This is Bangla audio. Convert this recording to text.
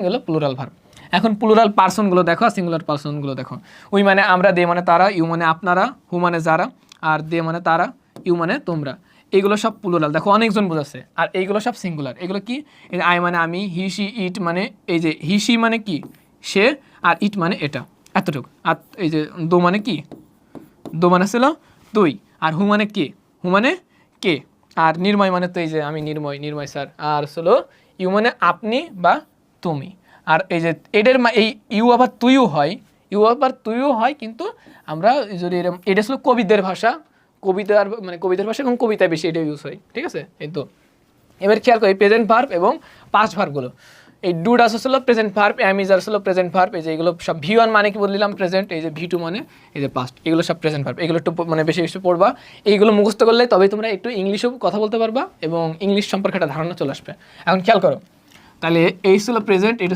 এগুলো প্লুরাল ভার্ব। এখন প্লুরাল পার্সনগুলো দেখো আর সিঙ্গুলার পার্সনগুলো দেখো। উই মানে আমরা, দে মানে তারা, ইউ মানে আপনারা, হু মানে যারা, আর দে মানে তারা, ইউ মানে তোমরা। এইগুলো সব প্লুরাল, দেখো অনেকজন বোঝাচ্ছে। আর এইগুলো সব সিঙ্গুলার। এগুলো কি, এই আই মানে আমি, হি সি ইট মানে এই যে হি সি মানে কি সে, আর ইট মানে এটা, এতটুকু। আর এই যে দো মানে কি, দো মানে ছিল তুই, আর হু মানে কে, হু মানে কে, আর নির্ময় মানে তো এই যে আমি নির্ময়, নির্ময় স্যার, আর হলো ইউ মানে আপনি বা তুমি। আর এই যে এদের এই ইউ আবার তুইও হয়, ইউ আবার তুইও হয়, কিন্তু আমরা যদি এরকম, এটা ছিল কবিদের ভাষা, কবিতার মানে কবিতার ভাষা এবং কবিতায় বেশি এটা ইউজ হয়, ঠিক আছে। এই তো এবার খেয়াল করি প্রেজেন্ট ভার্ব এবং পাস্ট ভার্বগুলো। এই ডু ডাস হলো প্রেজেন্ট ভার্ব, অ্যাম ইজ হলো প্রেজেন্ট ভার্ব। এই যে এগুলো সব ভি ওয়ান মানে কি বললাম প্রেজেন্ট, এই যে ভি টু মানে এই যে পাস্ট, এগুলো সব প্রেজেন্ট ভার্ব। এগুলো একটু মানে বেশি বেশি পড়বা, এইগুলো মুখস্থ করলে তবেই তোমরা একটু ইংলিশেও কথা বলতে পারবা এবং ইংলিশ সম্পর্কে একটা ধারণা চলে আসবে। এখন খেয়াল করো, তাহলে এই ছিল প্রেজেন্ট, এটা